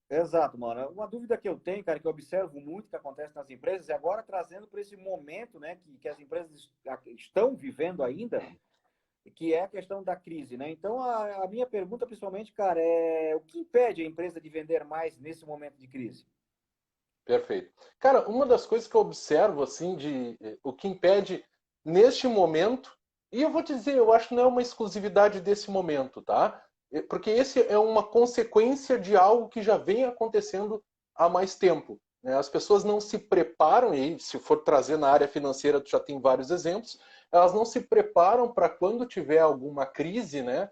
Exato, mano. Uma dúvida que eu tenho, cara, que eu observo muito que acontece nas empresas, e agora trazendo para esse momento, né, que as empresas estão vivendo ainda, que é a questão da crise, né? Então, a minha pergunta, principalmente, cara, é o que impede a empresa de vender mais nesse momento de crise? Perfeito. Cara, uma das coisas que eu observo, assim, o que impede neste momento, e eu vou te dizer, eu acho que não é uma exclusividade desse momento, tá? Porque esse é uma consequência de algo que já vem acontecendo há mais tempo, né? As pessoas não se preparam, e se for trazer na área financeira, tu já tem vários exemplos, elas não se preparam para quando tiver alguma crise, né?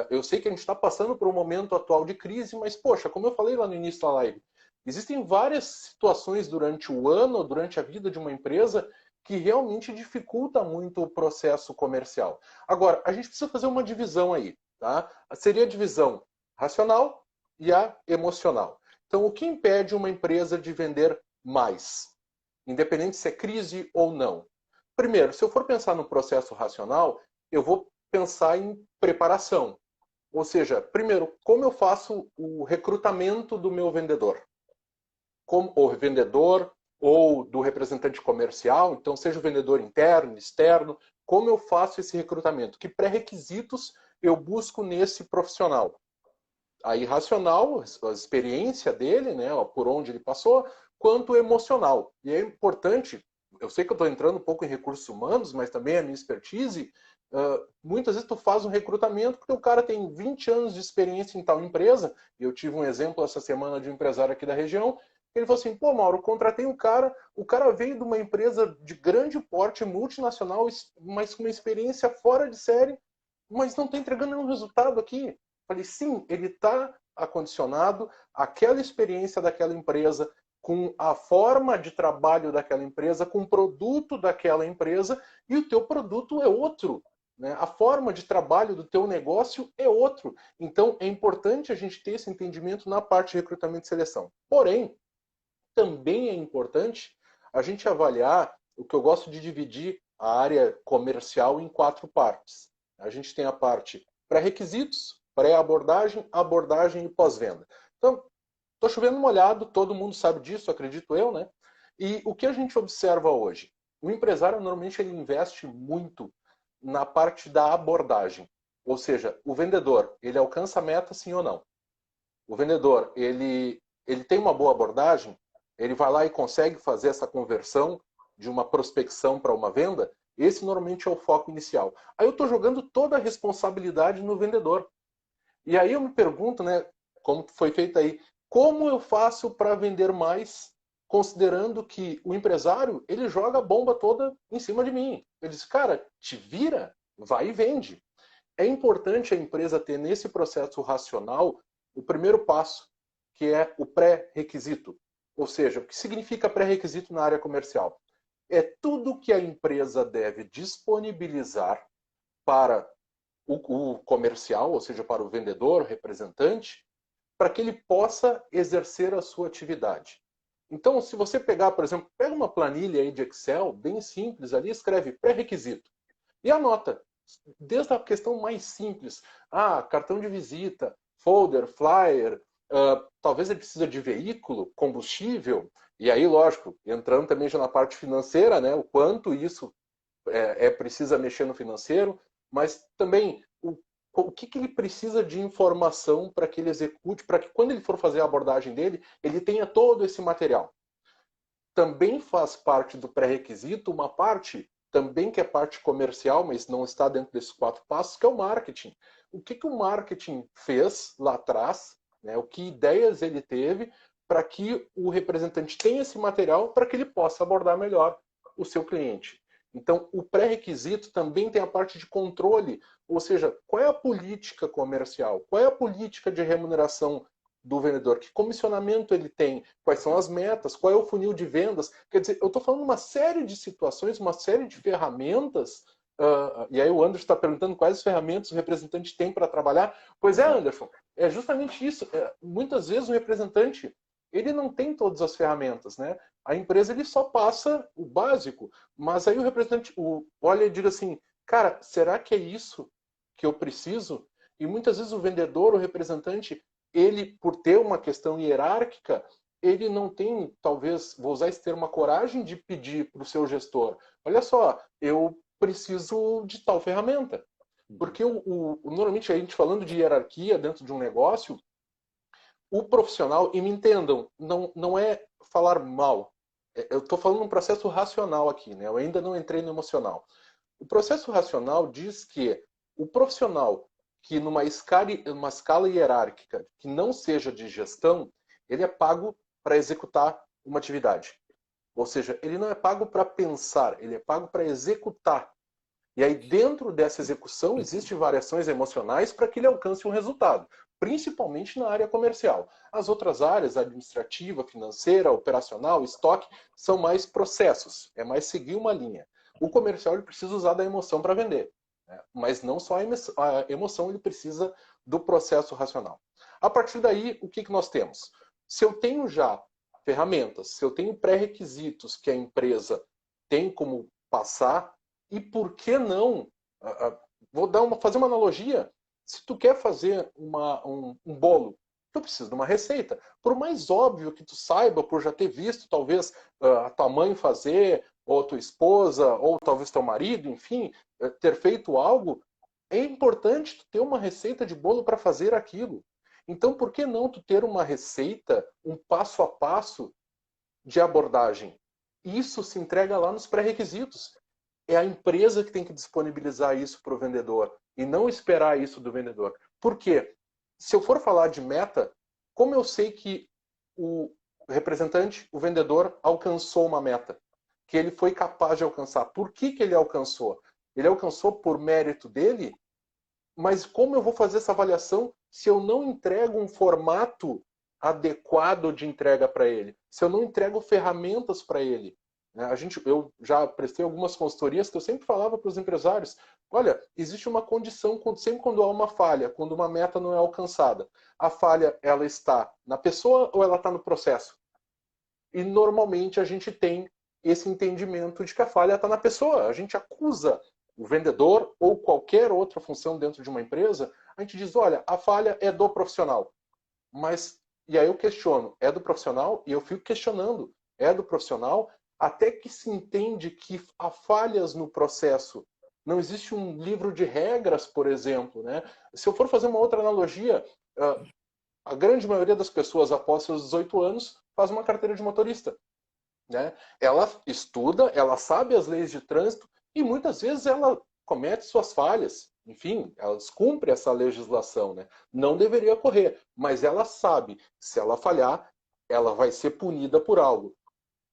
Eu sei que a gente está passando por um momento atual de crise, mas, poxa, como eu falei lá no início da live, existem várias situações durante o ano, durante a vida de uma empresa, que realmente dificulta muito o processo comercial. Agora, a gente precisa fazer uma divisão aí, tá? Seria a divisão racional e a emocional. Então, o que impede uma empresa de vender mais? Independente se é crise ou não. Primeiro, se eu for pensar no processo racional, eu vou pensar em preparação. Ou seja, primeiro, como eu faço o recrutamento do meu vendedor? Como o vendedor ou do representante comercial, então seja o vendedor interno, externo, como eu faço esse recrutamento? Que pré-requisitos eu busco nesse profissional? Aí racional, a experiência dele, né, por onde ele passou, quanto emocional. E é importante, eu sei que eu estou entrando um pouco em recursos humanos, mas também é a minha expertise, muitas vezes tu faz um recrutamento porque o cara tem 20 anos de experiência em tal empresa, e eu tive um exemplo essa semana de um empresário aqui da região, ele falou assim, pô Mauro, contratei um cara, o cara veio de uma empresa de grande porte, multinacional, mas com uma experiência fora de série, mas não está entregando nenhum resultado aqui. Falei, sim, ele está acondicionado àquela experiência daquela empresa, com a forma de trabalho daquela empresa, com o produto daquela empresa, e o teu produto é outro. Né? A forma de trabalho do teu negócio é outro. Então, é importante a gente ter esse entendimento na parte de recrutamento e seleção. Porém, também é importante a gente avaliar o que eu gosto de dividir a área comercial em quatro partes. A gente tem a parte pré-requisitos, pré-abordagem, abordagem e pós-venda. Então, estou chovendo molhado, todo mundo sabe disso, acredito eu, né? E o que a gente observa hoje? O empresário normalmente ele investe muito na parte da abordagem. Ou seja, o vendedor, ele alcança a meta sim ou não? O vendedor, ele tem uma boa abordagem, ele vai lá e consegue fazer essa conversão de uma prospecção para uma venda, esse normalmente é o foco inicial. Aí eu estou jogando toda a responsabilidade no vendedor. E aí eu me pergunto, né, como foi feito aí, como eu faço para vender mais, considerando que o empresário, ele joga a bomba toda em cima de mim. Ele diz, cara, te vira, vai e vende. É importante a empresa ter nesse processo racional o primeiro passo, que é o pré-requisito. Ou seja, o que significa pré-requisito na área comercial? É tudo que a empresa deve disponibilizar para o comercial, ou seja, para o vendedor, representante, para que ele possa exercer a sua atividade. Então, se você pegar, por exemplo, pega uma planilha aí de Excel, bem simples ali, escreve pré-requisito e anota, desde a questão mais simples, cartão de visita, folder, flyer, talvez ele precisa de veículo, combustível, e aí, lógico, entrando também já na parte financeira, né, o quanto isso precisa mexer no financeiro, mas também o que ele precisa de informação para que ele execute, para que quando ele for fazer a abordagem dele, ele tenha todo esse material. Também faz parte do pré-requisito uma parte, também que é parte comercial, mas não está dentro desses quatro passos, que é o marketing. O que o marketing fez lá atrás, né, o que ideias ele teve para que o representante tenha esse material para que ele possa abordar melhor o seu cliente. Então, o pré-requisito também tem a parte de controle, ou seja, qual é a política comercial, qual é a política de remuneração do vendedor, que comissionamento ele tem, quais são as metas, qual é o funil de vendas. Quer dizer, eu estou falando uma série de situações, uma série de ferramentas, e aí o Anderson está perguntando quais ferramentas o representante tem para trabalhar. Pois é, Exato. Anderson, é justamente isso. Muitas vezes o representante ele não tem todas as ferramentas, né? A empresa ele só passa o básico, mas aí o representante olha e diz assim, cara, será que é isso que eu preciso? E muitas vezes o vendedor, o representante, ele, por ter uma questão hierárquica, ele não tem, talvez, vou usar esse termo, a coragem de pedir para o seu gestor, olha só, eu preciso de tal ferramenta. Porque normalmente a gente falando de hierarquia dentro de um negócio, o profissional, e me entendam, não é falar mal. Eu estou falando um processo racional aqui, né? Eu ainda não entrei no emocional. O processo racional diz que o profissional que numa escala hierárquica que não seja de gestão, ele é pago para executar uma atividade. Ou seja, ele não é pago para pensar, ele é pago para executar. E aí, dentro dessa execução, existem variações emocionais para que ele alcance um resultado, principalmente na área comercial. As outras áreas, administrativa, financeira, operacional, estoque, são mais processos, é mais seguir uma linha. O comercial ele precisa usar da emoção para vender, né? Mas não só a emoção, ele precisa do processo racional. A partir daí, o que nós temos? Se eu tenho já ferramentas, se eu tenho pré-requisitos que a empresa tem como passar, e por que não? Vou fazer uma analogia. Se tu quer fazer um bolo, tu precisa de uma receita. Por mais óbvio que tu saiba, por já ter visto talvez a tua mãe fazer, ou tua esposa, ou talvez teu marido, enfim, ter feito algo, é importante tu ter uma receita de bolo para fazer aquilo. Então, por que não tu ter uma receita, um passo a passo de abordagem? Isso se entrega lá nos pré-requisitos. É a empresa que tem que disponibilizar isso para o vendedor e não esperar isso do vendedor. Por quê? Se eu for falar de meta, como eu sei que o representante, o vendedor, alcançou uma meta? Que ele foi capaz de alcançar. Por que ele alcançou? Ele alcançou por mérito dele? Mas como eu vou fazer essa avaliação se eu não entrego um formato adequado de entrega para ele? Se eu não entrego ferramentas para ele? Eu já prestei algumas consultorias que eu sempre falava para os empresários, olha, existe uma condição sempre quando há uma falha, quando uma meta não é alcançada. A falha, ela está na pessoa ou ela está no processo? E normalmente a gente tem esse entendimento de que a falha está na pessoa. A gente acusa o vendedor ou qualquer outra função dentro de uma empresa, a gente diz, olha, a falha é do profissional. Mas, e aí eu questiono, é do profissional? E eu fico questionando, é do profissional? Até que se entende que há falhas no processo. Não existe um livro de regras, por exemplo, né? Se eu for fazer uma outra analogia, a grande maioria das pessoas após seus 18 anos faz uma carteira de motorista, né? Ela estuda, ela sabe as leis de trânsito e muitas vezes ela comete suas falhas. Enfim, ela descumpre essa legislação, né? Não deveria ocorrer, mas ela sabe, se ela falhar, ela vai ser punida por algo.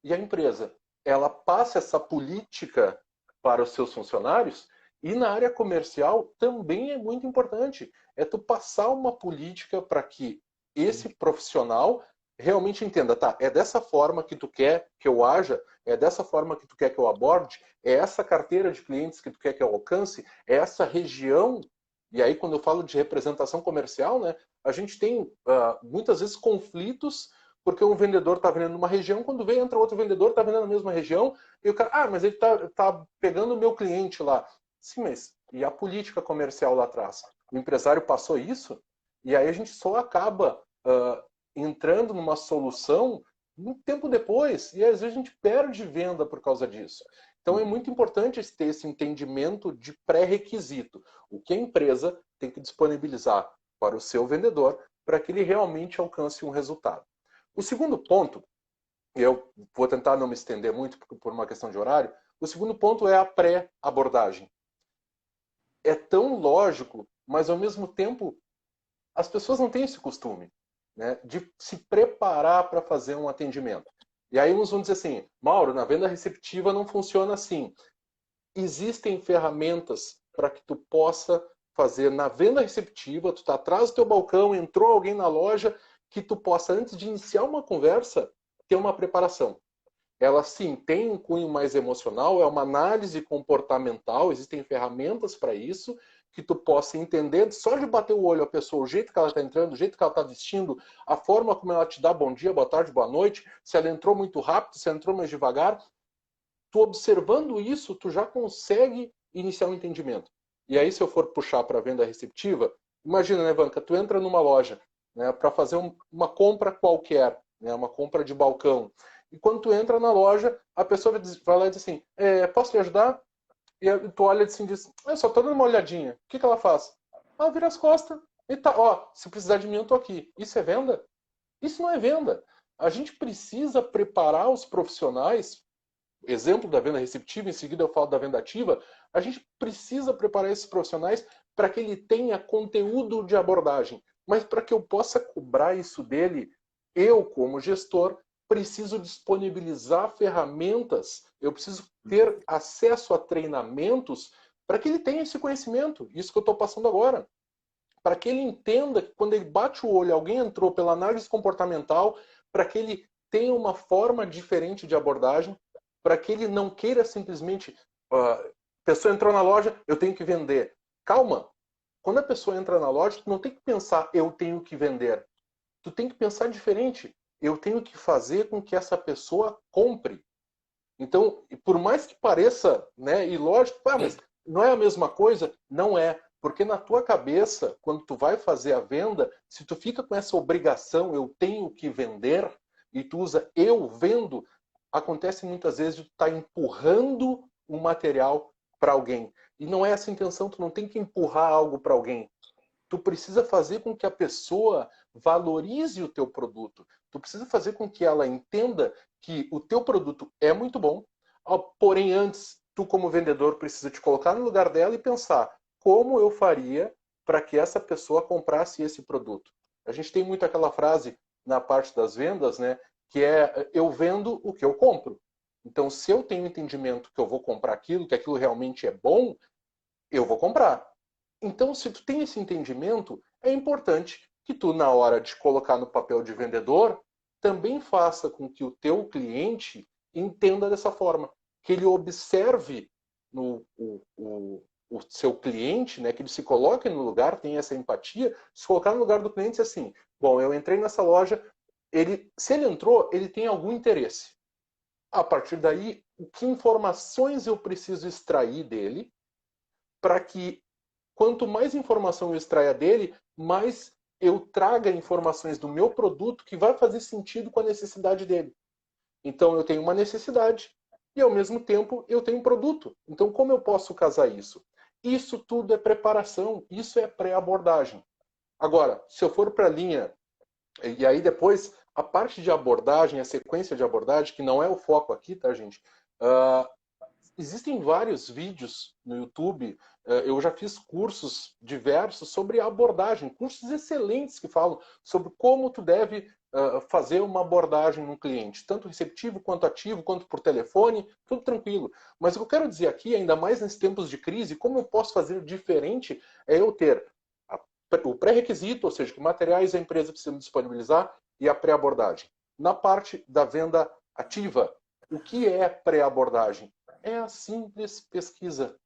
E a empresa, ela passa essa política para os seus funcionários e na área comercial também é muito importante. É tu passar uma política para que esse profissional realmente entenda, tá, é dessa forma que tu quer que eu haja, é dessa forma que tu quer que eu aborde, é essa carteira de clientes que tu quer que eu alcance, é essa região. E aí, quando eu falo de representação comercial, né, a gente tem muitas vezes conflitos porque um vendedor está vendendo numa região, quando vem entra outro vendedor, está vendendo na mesma região, e o cara, mas ele tá pegando o meu cliente lá. Sim, mas e a política comercial lá atrás? O empresário passou isso, e aí a gente só acaba entrando numa solução muito tempo depois, e às vezes a gente perde venda por causa disso. Então é muito importante ter esse entendimento de pré-requisito. O que a empresa tem que disponibilizar para o seu vendedor para que ele realmente alcance um resultado. O segundo ponto, e eu vou tentar não me estender muito por uma questão de horário, o segundo ponto é a pré-abordagem. É tão lógico, mas ao mesmo tempo as pessoas não têm esse costume, né, de se preparar para fazer um atendimento. E aí uns vão dizer assim, Mauro, na venda receptiva não funciona assim. Existem ferramentas para que tu possa fazer na venda receptiva, tu está atrás do teu balcão, entrou alguém na loja, que tu possa, antes de iniciar uma conversa, ter uma preparação. Ela, sim, tem um cunho mais emocional, é uma análise comportamental, existem ferramentas para isso, que tu possa entender, só de bater o olho a pessoa, o jeito que ela está entrando, o jeito que ela está vestindo, a forma como ela te dá bom dia, boa tarde, boa noite, se ela entrou muito rápido, se ela entrou mais devagar. Tu observando isso, tu já consegue iniciar um entendimento. E aí, se eu for puxar para a venda receptiva, imagina, né, Vanca, tu entra numa loja, né, para fazer uma compra qualquer, né, uma compra de balcão. E quando tu entra na loja, a pessoa vai lá e diz assim, posso te ajudar? E tu olha assim e diz, eu só tô dando uma olhadinha. O que ela faz? Ela vira as costas e tá, ó, se precisar de mim eu tô aqui. Isso é venda? Isso não é venda. A gente precisa preparar os profissionais, exemplo da venda receptiva, em seguida eu falo da venda ativa, a gente precisa preparar esses profissionais para que ele tenha conteúdo de abordagem. Mas para que eu possa cobrar isso dele, eu, como gestor, preciso disponibilizar ferramentas, eu preciso ter acesso a treinamentos para que ele tenha esse conhecimento, isso que eu estou passando agora. Para que ele entenda que quando ele bate o olho, alguém entrou pela análise comportamental, para que ele tenha uma forma diferente de abordagem, para que ele não queira simplesmente, a pessoa entrou na loja, eu tenho que vender. Calma, quando a pessoa entra na loja, tu não tem que pensar, eu tenho que vender. Tu tem que pensar diferente. Eu tenho que fazer com que essa pessoa compre. Então, por mais que pareça, né, ilógico, mas não é a mesma coisa? Não é. Porque na tua cabeça, quando tu vai fazer a venda, se tu fica com essa obrigação, eu tenho que vender, e tu usa eu vendo, acontece muitas vezes de tu estar empurrando um material para alguém. E não é essa a intenção, tu não tem que empurrar algo para alguém. Tu precisa fazer com que a pessoa valorize o teu produto. Tu precisa fazer com que ela entenda que o teu produto é muito bom, porém antes, tu como vendedor precisa te colocar no lugar dela e pensar como eu faria para que essa pessoa comprasse esse produto. A gente tem muito aquela frase na parte das vendas, né, que é eu vendo o que eu compro. Então, se eu tenho entendimento que eu vou comprar aquilo, que aquilo realmente é bom, eu vou comprar. Então, se tu tem esse entendimento, é importante que tu, na hora de colocar no papel de vendedor, também faça com que o teu cliente entenda dessa forma. Que ele observe o seu cliente, né, que ele se coloque no lugar, tenha essa empatia, se colocar no lugar do cliente assim, bom, eu entrei nessa loja, se ele entrou, ele tem algum interesse. A partir daí, que informações eu preciso extrair dele para que quanto mais informação eu extraia dele, mais eu traga informações do meu produto que vai fazer sentido com a necessidade dele. Então eu tenho uma necessidade e ao mesmo tempo eu tenho um produto. Então como eu posso casar isso? Isso tudo é preparação, isso é pré-abordagem. Agora, se eu for para a linha, e aí depois a parte de abordagem, a sequência de abordagem, que não é o foco aqui, tá, gente? Existem vários vídeos no YouTube, eu já fiz cursos diversos sobre abordagem, cursos excelentes que falam sobre como tu deve fazer uma abordagem num cliente, tanto receptivo quanto ativo, quanto por telefone, tudo tranquilo. Mas o que eu quero dizer aqui, ainda mais nesses tempos de crise, como eu posso fazer diferente é eu ter o pré-requisito, ou seja, que materiais a empresa precisa disponibilizar, e a pré-abordagem. Na parte da venda ativa, o que é pré-abordagem? É a simples pesquisa.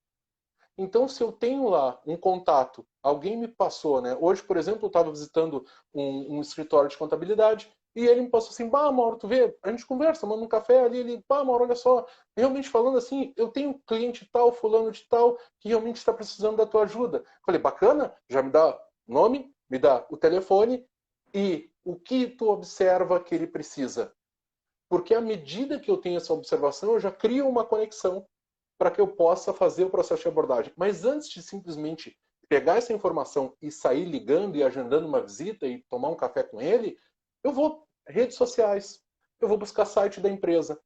Então, se eu tenho lá um contato, alguém me passou, né? Hoje, por exemplo, eu estava visitando um escritório de contabilidade e ele me passou assim, bah, Mauro, tu vê, a gente conversa, manda um café ali, ele, bah, Mauro, olha só, realmente falando assim, eu tenho um cliente tal, fulano de tal, que realmente está precisando da tua ajuda. Falei, bacana, já me dá nome, me dá o telefone e o que tu observa que ele precisa. Porque à medida que eu tenho essa observação, eu já crio uma conexão para que eu possa fazer o processo de abordagem. Mas antes de simplesmente pegar essa informação e sair ligando e agendando uma visita e tomar um café com ele, eu vou redes sociais, eu vou buscar site da empresa.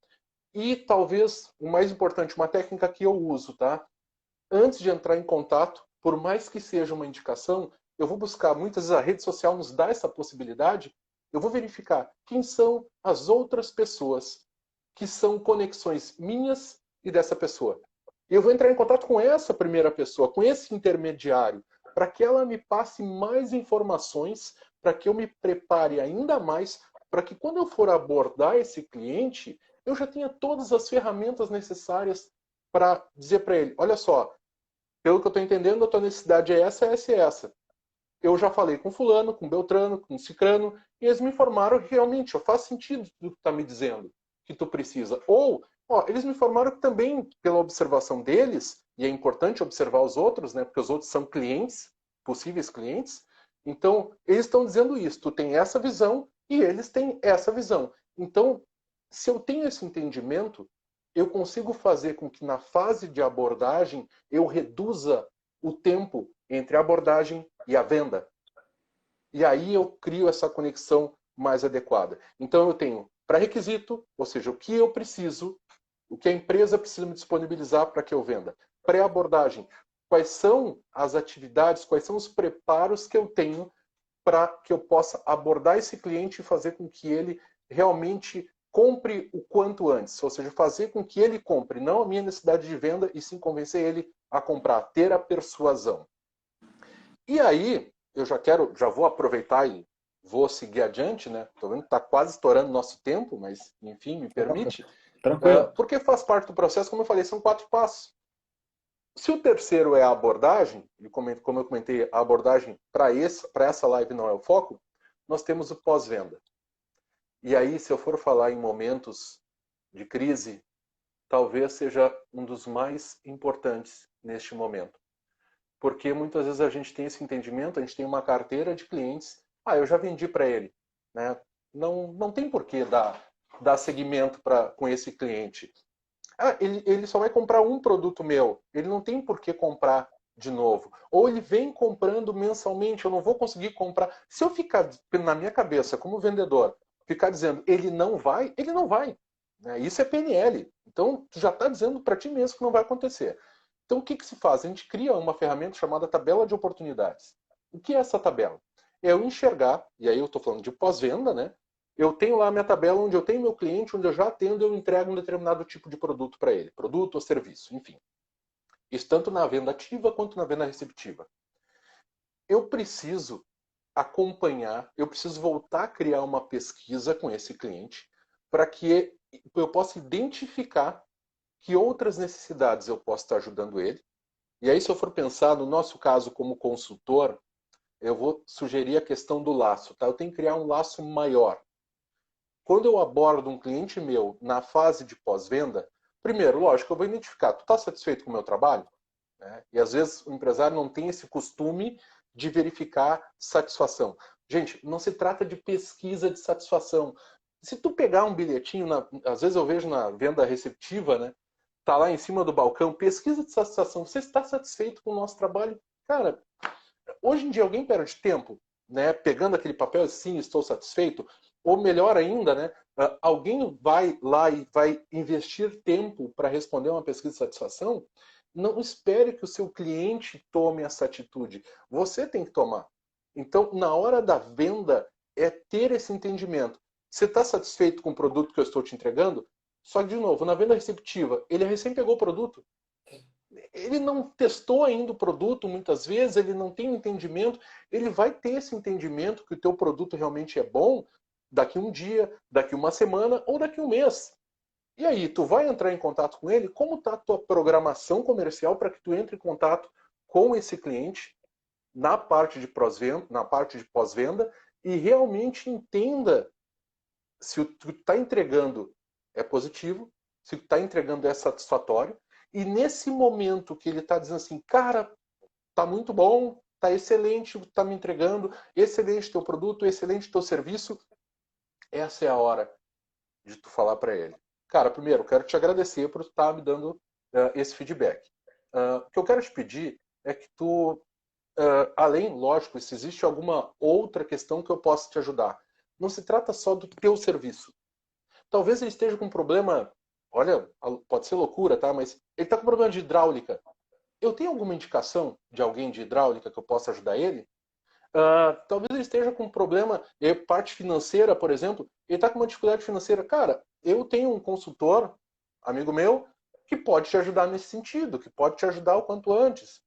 E talvez, o mais importante, uma técnica que eu uso, tá? Antes de entrar em contato, por mais que seja uma indicação, eu vou buscar, muitas vezes a rede social nos dá essa possibilidade, eu vou verificar quem são as outras pessoas que são conexões minhas e dessa pessoa. E eu vou entrar em contato com essa primeira pessoa, com esse intermediário, para que ela me passe mais informações, para que eu me prepare ainda mais, para que quando eu for abordar esse cliente, eu já tenha todas as ferramentas necessárias para dizer para ele, olha só, pelo que eu estou entendendo, a tua necessidade é essa, essa e essa. Eu já falei com fulano, com Beltrano, com Cicrano, e eles me informaram que realmente ó, faz sentido tudo que tu está me dizendo, que tu precisa. Ou, ó, eles me informaram que também, pela observação deles, e é importante observar os outros, né, porque os outros são clientes, possíveis clientes, Então, eles estão dizendo isso, tu tem essa visão e eles têm essa visão. Então, se eu tenho esse entendimento, eu consigo fazer com que na fase de abordagem eu reduza o tempo entre a abordagem e a venda. E aí eu crio essa conexão mais adequada. Então eu tenho pré-requisito, ou seja, o que eu preciso, o que a empresa precisa me disponibilizar para que eu venda. Pré-abordagem, quais são as atividades, quais são os preparos que eu tenho para que eu possa abordar esse cliente e fazer com que ele realmente compre o quanto antes. Ou seja, fazer com que ele compre, não a minha necessidade de venda, e sim convencer ele a comprar, ter a persuasão. E aí, eu já vou aproveitar e vou seguir adiante, né? Estou vendo que está quase estourando nosso tempo, mas enfim, me permite. Tranquilo. Porque faz parte do processo, como eu falei, são 4 passos. Se o terceiro é a abordagem, e como eu comentei, a abordagem para essa live não é o foco, nós temos o pós-venda. E aí, se eu for falar em momentos de crise, talvez seja um dos mais importantes neste momento. Porque muitas vezes a gente tem esse entendimento, a gente tem uma carteira de clientes, eu já vendi para ele. Né? Não tem por que dar seguimento com esse cliente. Ele só vai comprar um produto meu, ele não tem por que comprar de novo. Ou ele vem comprando mensalmente, eu não vou conseguir comprar. Se eu ficar na minha cabeça, como vendedor, ficar dizendo ele não vai, ele não vai. Né? Isso é PNL. Então, tu já está dizendo para ti mesmo que não vai acontecer. Então, o que se faz? A gente cria uma ferramenta chamada tabela de oportunidades. O que é essa tabela? É eu enxergar, e aí eu estou falando de pós-venda, né? Eu tenho lá a minha tabela onde eu tenho meu cliente, onde eu já atendo, eu entrego um determinado tipo de produto para ele. Produto ou serviço, enfim. Isso tanto na venda ativa quanto na venda receptiva. Eu preciso acompanhar, eu preciso voltar a criar uma pesquisa com esse cliente para que eu possa identificar que outras necessidades eu posso estar ajudando ele. E aí, se eu for pensar no nosso caso como consultor, eu vou sugerir a questão do laço. Tá? Eu tenho que criar um laço maior. Quando eu abordo um cliente meu na fase de pós-venda, primeiro, lógico, eu vou identificar, tu está satisfeito com o meu trabalho? Né? E às vezes o empresário não tem esse costume de verificar satisfação. Gente, não se trata de pesquisa de satisfação. Se tu pegar um bilhetinho, às vezes eu vejo na venda receptiva, né? Tá lá em cima do balcão, pesquisa de satisfação. Você está satisfeito com o nosso trabalho? Cara, hoje em dia alguém perde tempo, né? Pegando aquele papel, sim, estou satisfeito. Ou melhor ainda, né? Alguém vai lá e vai investir tempo para responder uma pesquisa de satisfação? Não espere que o seu cliente tome essa atitude. Você tem que tomar. Então, na hora da venda, é ter esse entendimento. Você está satisfeito com o produto que eu estou te entregando? Só que, de novo, na venda receptiva, ele recém pegou o produto. Ele não testou ainda o produto, muitas vezes, ele não tem um entendimento. Ele vai ter esse entendimento que o teu produto realmente é bom daqui um dia, daqui uma semana ou daqui um mês. E aí, tu vai entrar em contato com ele? Como está a tua programação comercial para que tu entre em contato com esse cliente na parte de pós-venda e realmente entenda se o que tu está entregando é positivo, se o que tu está entregando é satisfatório. E nesse momento que ele está dizendo assim, cara, tá muito bom, tá excelente o que tá me entregando, excelente teu produto, excelente teu serviço, essa é a hora de tu falar para ele. Cara, primeiro, quero te agradecer por estar me dando esse feedback. O que eu quero te pedir é que tu, além, lógico, se existe alguma outra questão que eu possa te ajudar, não se trata só do teu serviço. Talvez ele esteja com um problema, olha, pode ser loucura, tá? Mas ele está com problema de hidráulica. Eu tenho alguma indicação de alguém de hidráulica que eu possa ajudar ele? Talvez ele esteja com um problema, parte financeira, por exemplo, ele está com uma dificuldade financeira. Cara, eu tenho um consultor, amigo meu, que pode te ajudar nesse sentido, que pode te ajudar o quanto antes.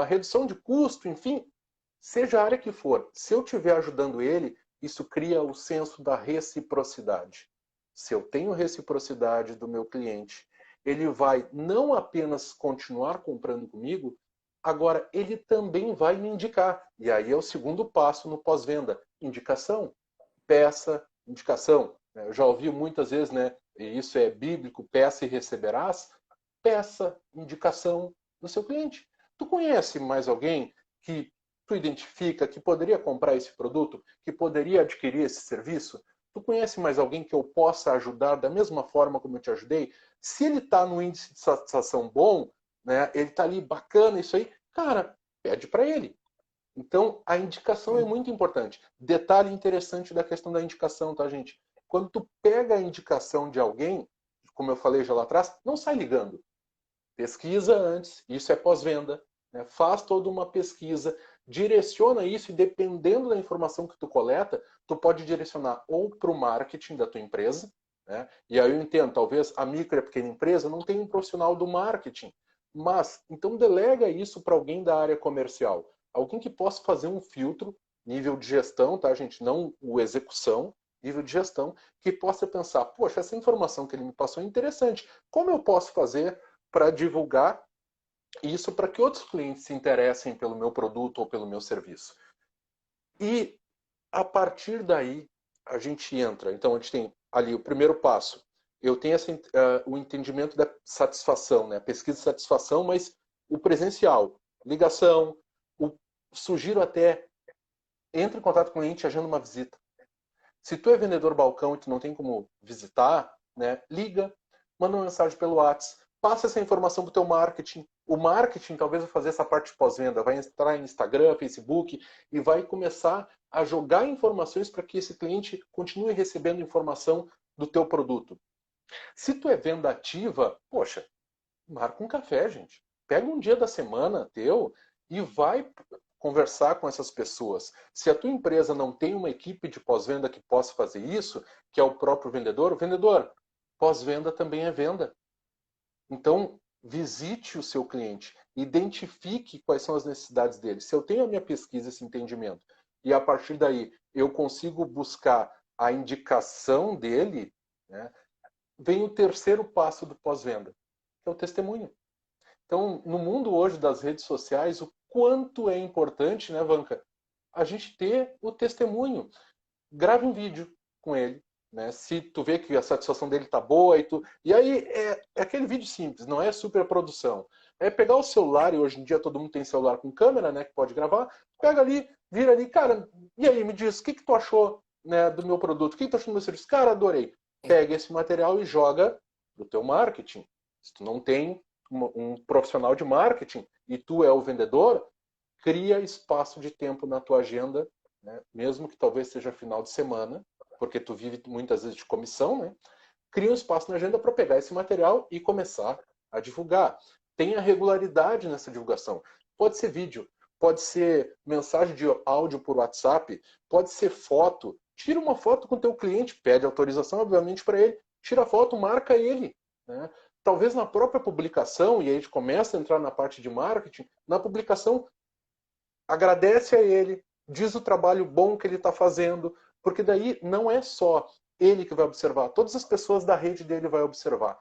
Redução de custo, enfim, seja a área que for. Se eu estiver ajudando ele, isso cria o senso da reciprocidade. Se eu tenho reciprocidade do meu cliente, ele vai não apenas continuar comprando comigo, agora ele também vai me indicar. E aí é o segundo passo no pós-venda. Indicação. Peça, indicação. Eu já ouvi muitas vezes, né? E isso é bíblico, peça e receberás. Peça indicação do seu cliente. Tu conhece mais alguém que tu identifica que poderia comprar esse produto, que poderia adquirir esse serviço? Tu conhece mais alguém que eu possa ajudar da mesma forma como eu te ajudei? Se ele está no índice de satisfação bom, né, ele está ali bacana, isso aí, cara, pede para ele. Então, a indicação é muito importante. Detalhe interessante da questão da indicação, tá, gente? Quando tu pega a indicação de alguém, como eu falei já lá atrás, não sai ligando. Pesquisa antes, isso é pós-venda, né? Faz toda uma pesquisa, direciona isso e dependendo da informação que tu coleta, tu pode direcionar ou para o marketing da tua empresa, né? E aí eu entendo, talvez a micro e a pequena empresa não tenha um profissional do marketing, mas então delega isso para alguém da área comercial, alguém que possa fazer um filtro, nível de gestão, tá, gente? Não o execução, nível de gestão, que possa pensar, poxa, essa informação que ele me passou é interessante, como eu posso fazer para divulgar isso para que outros clientes se interessem pelo meu produto ou pelo meu serviço. E a partir daí a gente entra. Então a gente tem ali o primeiro passo. Eu tenho o entendimento da satisfação, né? A pesquisa de satisfação, mas o presencial, ligação, sugiro até entre em contato com o cliente, agenda uma visita. Se tu é vendedor balcão e tu não tem como visitar, né? Liga, manda uma mensagem pelo WhatsApp, passa essa informação para o teu marketing. O marketing talvez vai fazer essa parte pós-venda, vai entrar em Instagram, Facebook e vai começar a jogar informações para que esse cliente continue recebendo informação do teu produto. Se tu é venda ativa, poxa, marca um café, gente. Pega um dia da semana teu e vai conversar com essas pessoas. Se a tua empresa não tem uma equipe de pós-venda que possa fazer isso, que é o próprio vendedor, pós-venda também é venda. Então, visite o seu cliente, identifique quais são as necessidades dele. Se eu tenho a minha pesquisa, esse entendimento, e a partir daí eu consigo buscar a indicação dele, né, vem o terceiro passo do pós-venda, que é o testemunho. Então, no mundo hoje das redes sociais, o quanto é importante, né, Vanca, a gente ter o testemunho. Grave um vídeo com ele, né? Se tu vê que a satisfação dele tá boa e aí é aquele vídeo simples, não é super produção. É pegar o celular, e hoje em dia todo mundo tem celular com câmera, né, que pode gravar, pega ali, vira ali, cara, e aí, me diz, o que tu achou, né, do meu produto? O que tu achou do meu serviço? Cara, adorei. Pega esse material e joga pro teu marketing. Se tu não tem um profissional de marketing e tu é o vendedor, cria espaço de tempo na tua agenda, né? Mesmo que talvez seja final de semana, porque tu vive muitas vezes de comissão, né? Cria um espaço na agenda para pegar esse material e começar a divulgar. Tenha regularidade nessa divulgação. Pode ser vídeo, pode ser mensagem de áudio por WhatsApp, pode ser foto. Tira uma foto com o teu cliente, pede autorização, obviamente, para ele. Tira a foto, marca ele, né? Talvez na própria publicação, e aí a gente começa a entrar na parte de marketing, na publicação, agradece a ele, diz o trabalho bom que ele está fazendo, porque daí não é só ele que vai observar, todas as pessoas da rede dele vai observar.